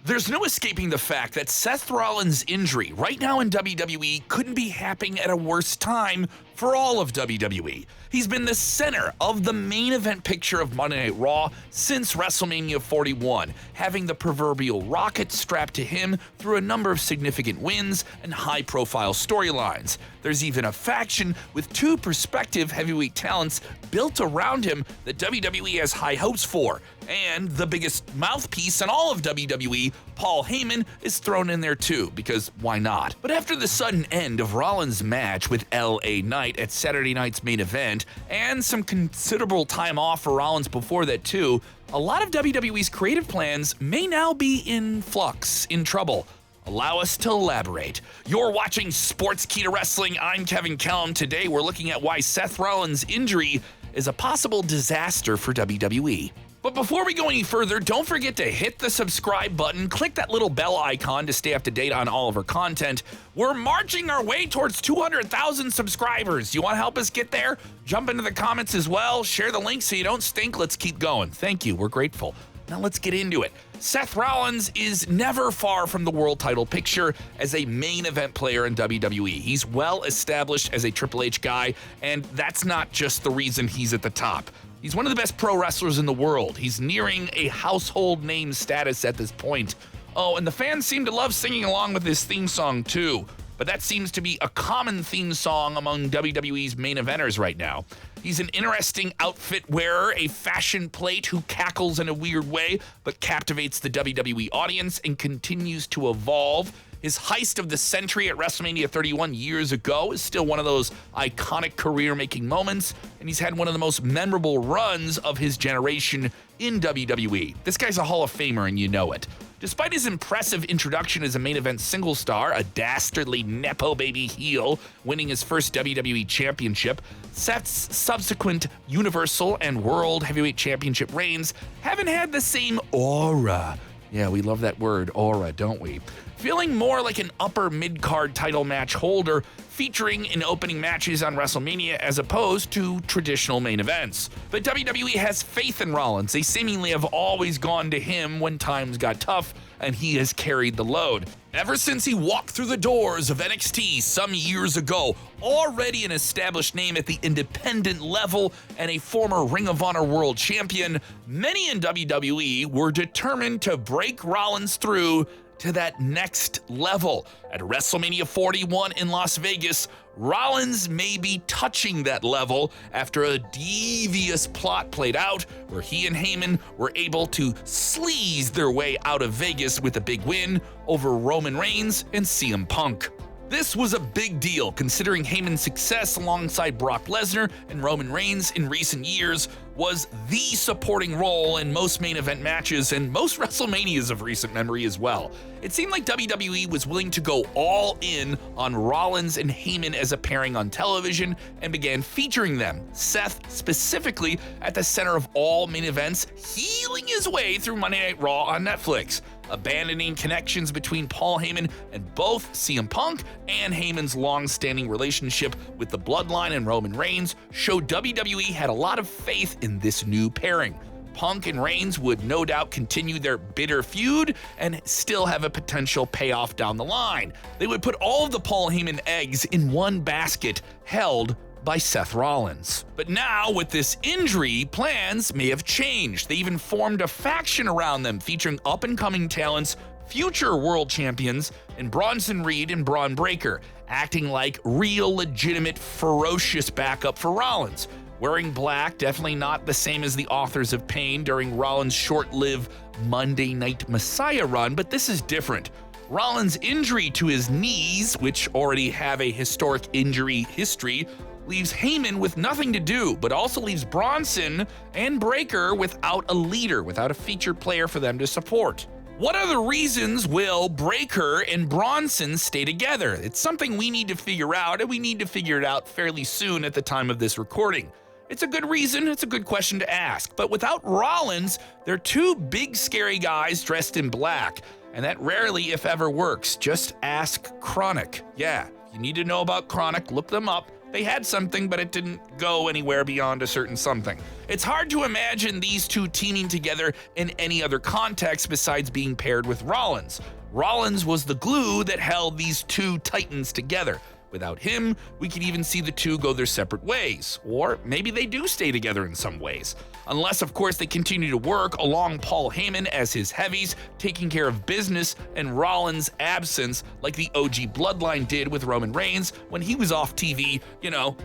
There's no escaping the fact that Seth Rollins' injury right now in WWE couldn't be happening at a worse time for all of WWE. He's been the center of the main event picture of Monday Night Raw since WrestleMania 41, having the proverbial rocket strapped to him through a number of significant wins and high-profile storylines. There's even a faction with two prospective heavyweight talents built around him that WWE has high hopes for. And the biggest mouthpiece in all of WWE, Paul Heyman, is thrown in there too, because why not? But after the sudden end of Rollins' match with L.A. Knight at Saturday night's main event, and some considerable time off for Rollins before that too, a lot of WWE's creative plans may now be in flux, in trouble. Allow us to elaborate. You're watching Sportskeeda Wrestling. I'm Kevin Kellum. Today we're looking at why Seth Rollins' injury is a possible disaster for WWE. But before we go any further, don't forget to hit the subscribe button, click that little bell icon to stay up to date on all of our content. We're marching our way towards 200,000 subscribers. You want to help us get there? Jump into the comments as well, share the link so you don't stink. Let's keep going. Thank you, we're grateful. Now let's get into it. Seth Rollins is never far from the world title picture as a main event player in WWE. He's well established as a Triple H guy, and that's not just the reason he's at the top. He's one of the best pro wrestlers in the world. He's nearing a household name status at this point. Oh, and the fans seem to love singing along with his theme song too. But that seems to be a common theme song among WWE's main eventers right now. He's an interesting outfit wearer, a fashion plate who cackles in a weird way, but captivates the WWE audience and continues to evolve. His heist of the century at WrestleMania 31 years ago is still one of those iconic career-making moments, and he's had one of the most memorable runs of his generation in WWE. This guy's a Hall of Famer, and you know it. Despite his impressive introduction as a main event single star, a dastardly Nepo baby heel, winning his first WWE championship, Seth's subsequent Universal and World Heavyweight Championship reigns haven't had the same aura. Yeah, we love that word, aura, don't we? Feeling more like an upper mid-card title match holder, featuring in opening matches on WrestleMania as opposed to traditional main events. But WWE has faith in Rollins. They seemingly have always gone to him when times got tough, and he has carried the load. Ever since he walked through the doors of NXT some years ago, already an established name at the independent level and a former Ring of Honor World Champion, many in WWE were determined to break Rollins through to that next level. At WrestleMania 41 in Las Vegas, Rollins may be touching that level after a devious plot played out where he and Heyman were able to sleaze their way out of Vegas with a big win over Roman Reigns and CM Punk. This was a big deal considering Heyman's success alongside Brock Lesnar and Roman Reigns in recent years was the supporting role in most main event matches and most WrestleManias of recent memory as well. It seemed like WWE was willing to go all in on Rollins and Heyman as a pairing on television and began featuring them, Seth specifically at the center of all main events, healing his way through Monday Night Raw on Netflix. Abandoning connections between Paul Heyman and both CM Punk and Heyman's long-standing relationship with the Bloodline and Roman Reigns showed WWE had a lot of faith in this new pairing. Punk and Reigns would no doubt continue their bitter feud and still have a potential payoff down the line. They would put all of the Paul Heyman eggs in one basket held by Seth Rollins. But now, with this injury, plans may have changed. They even formed a faction around them featuring up-and-coming talents, future world champions, and Bronson Reed and Braun Breaker, acting like real, legitimate, ferocious backup for Rollins. Wearing black, definitely not the same as the Authors of Pain during Rollins' short-lived Monday Night Messiah run, but this is different. Rollins' injury to his knees, which already have a historic injury history, leaves Heyman with nothing to do, but also leaves Bronson and Breaker without a leader, without a featured player for them to support. What other reasons will Breaker and Bronson stay together? It's something we need to figure out, and we need to figure it out fairly soon at the time of this recording. It's a good reason, it's a good question to ask, but without Rollins, they're two big scary guys dressed in black, and that rarely, if ever, works. Just ask Chronic. Yeah, if you need to know about Chronic, look them up. They had something, but it didn't go anywhere beyond a certain something. It's hard to imagine these two teaming together in any other context besides being paired with Rollins. Rollins was the glue that held these two titans together. Without him, we could even see the two go their separate ways. Or maybe they do stay together in some ways. Unless, of course, they continue to work along Paul Heyman as his heavies, taking care of business and Rollins' absence like the OG Bloodline did with Roman Reigns when he was off TV,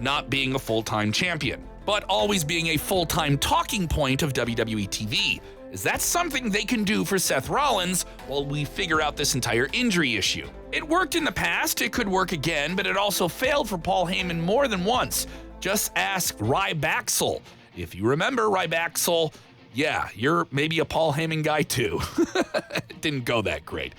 not being a full-time champion, but always being a full-time talking point of WWE TV. Is that something they can do for Seth Rollins while we figure out this entire injury issue? It worked in the past, it could work again, but it also failed for Paul Heyman more than once. Just ask Rybaxel. If you remember Rybaxel, yeah, you're maybe a Paul Heyman guy too. It didn't go that great.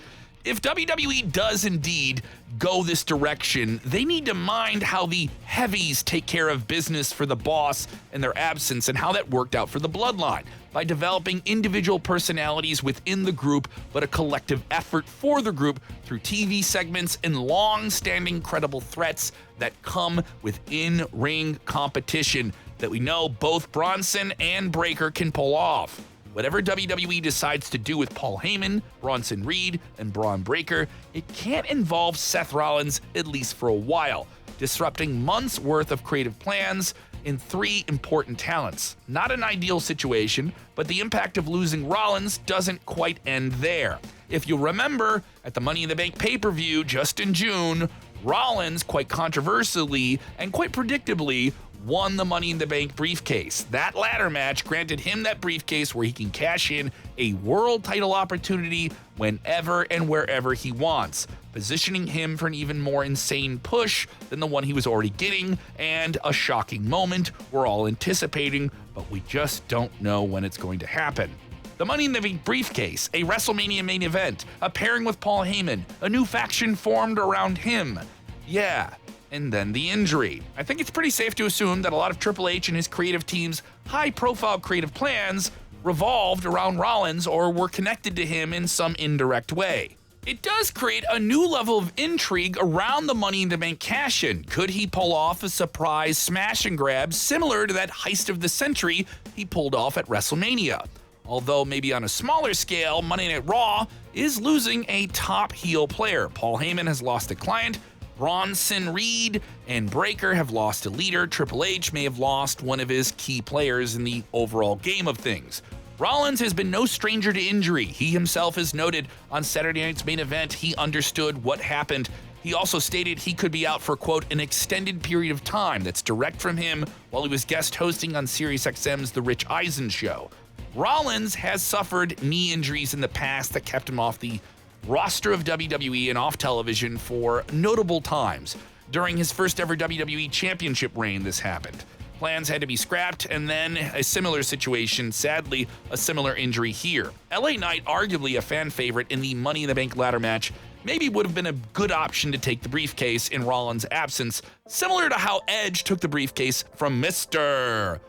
If WWE does indeed go this direction, they need to mind how the heavies take care of business for the boss in their absence and how that worked out for the Bloodline by developing individual personalities within the group, but a collective effort for the group through TV segments and long-standing credible threats that come with in-ring competition that we know both Bronson and Breakker can pull off. Whatever WWE decides to do with Paul Heyman, Bronson Reed, and Braun Breakker, it can't involve Seth Rollins, at least for a while, disrupting months' worth of creative plans in three important talents. Not an ideal situation, but the impact of losing Rollins doesn't quite end there. If you'll remember, at the Money in the Bank pay-per-view just in June, Rollins, quite controversially and quite predictably, won the Money in the Bank briefcase. That ladder match granted him that briefcase where he can cash in a world title opportunity whenever and wherever he wants, positioning him for an even more insane push than the one he was already getting, and a shocking moment we're all anticipating, but we just don't know when it's going to happen. The Money in the Bank briefcase, a WrestleMania main event, a pairing with Paul Heyman, a new faction formed around him. Yeah. And then the injury. I think it's pretty safe to assume that a lot of Triple H and his creative team's high-profile creative plans revolved around Rollins or were connected to him in some indirect way. It does create a new level of intrigue around the Money in the Bank cash-in. Could he pull off a surprise smash and grab similar to that heist of the century he pulled off at WrestleMania? Although maybe on a smaller scale, Monday Night Raw is losing a top heel player. Paul Heyman has lost a client, Bronson Reed and Breakker have lost a leader. Triple H may have lost one of his key players in the overall game of things. Rollins has been no stranger to injury. He himself has noted on Saturday night's main event he understood what happened. He also stated he could be out for, quote, an extended period of time. That's direct from him while he was guest hosting on SiriusXM's The Rich Eisen Show. Rollins has suffered knee injuries in the past that kept him off the roster of WWE and off television for notable times. During his first ever WWE Championship reign, this happened. Plans had to be scrapped, and then a similar situation, sadly, a similar injury here. LA Knight, arguably a fan favorite in the Money in the Bank ladder match, maybe would have been a good option to take the briefcase in Rollins' absence, similar to how Edge took the briefcase from Mr.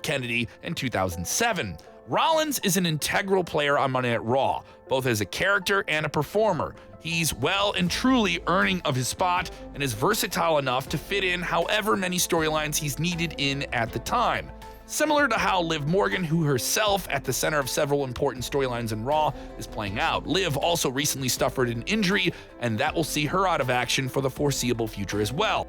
Kennedy in 2007. Rollins is an integral player on Monday Night Raw, both as a character and a performer. He's well and truly earning of his spot and is versatile enough to fit in however many storylines he's needed in at the time. Similar to how Liv Morgan, who herself at the center of several important storylines in Raw, is playing out. Liv also recently suffered an injury, and that will see her out of action for the foreseeable future as well.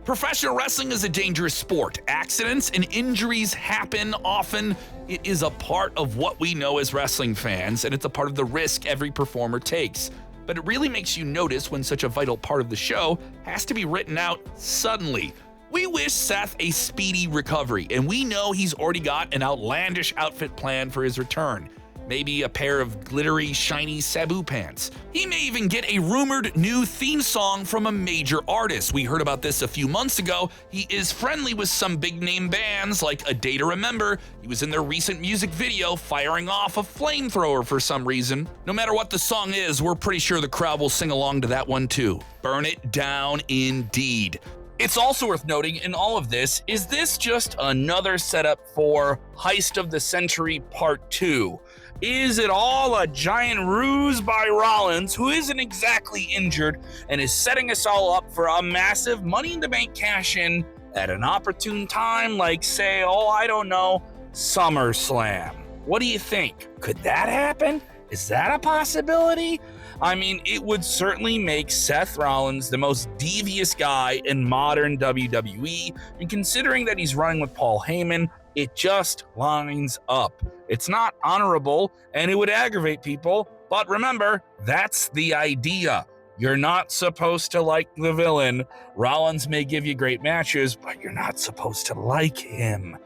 Professional wrestling is a dangerous sport. Accidents and injuries happen often. It is a part of what we know as wrestling fans, and it's a part of the risk every performer takes. But it really makes you notice when such a vital part of the show has to be written out suddenly. We wish Seth a speedy recovery, and we know he's already got an outlandish outfit plan for his return. Maybe a pair of glittery, shiny Sabu pants. He may even get a rumored new theme song from a major artist. We heard about this a few months ago. He is friendly with some big-name bands like A Day to Remember. He was in their recent music video firing off a flamethrower for some reason. No matter what the song is, we're pretty sure the crowd will sing along to that one too. Burn it down indeed. It's also worth noting in all of this, is this just another setup for Heist of the Century Part 2? Is it all a giant ruse by Rollins, who isn't exactly injured and is setting us all up for a massive Money in the Bank cash-in at an opportune time, like, say, I don't know, SummerSlam? What do you think? Could that happen? Is that a possibility? I mean, it would certainly make Seth Rollins the most devious guy in modern WWE, and considering that he's running with Paul Heyman, it just lines up. It's not honorable, and it would aggravate people, but remember, that's the idea. You're not supposed to like the villain. Rollins may give you great matches, but you're not supposed to like him.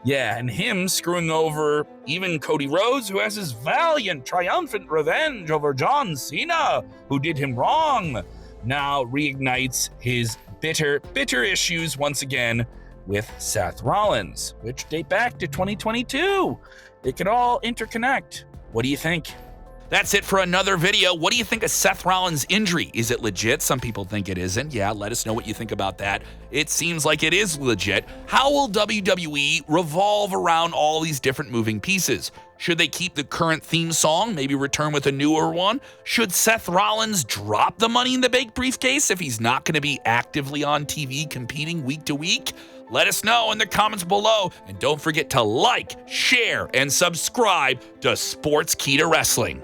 Yeah, and him screwing over even Cody Rhodes, who has his valiant, triumphant revenge over John Cena, who did him wrong, now reignites his bitter issues once again with Seth Rollins, which date back to 2022. It could all interconnect. What do you think? That's it for another video. What do you think of Seth Rollins' injury? Is it legit? Some people think it isn't. Yeah, let us know what you think about that. It seems like it is legit. How will WWE revolve around all these different moving pieces? Should they keep the current theme song, maybe return with a newer one? Should Seth Rollins drop the Money in the Bank briefcase if he's not going to be actively on TV competing week to week? Let us know in the comments below, and don't forget to like, share, and subscribe to Sportskeeda Wrestling.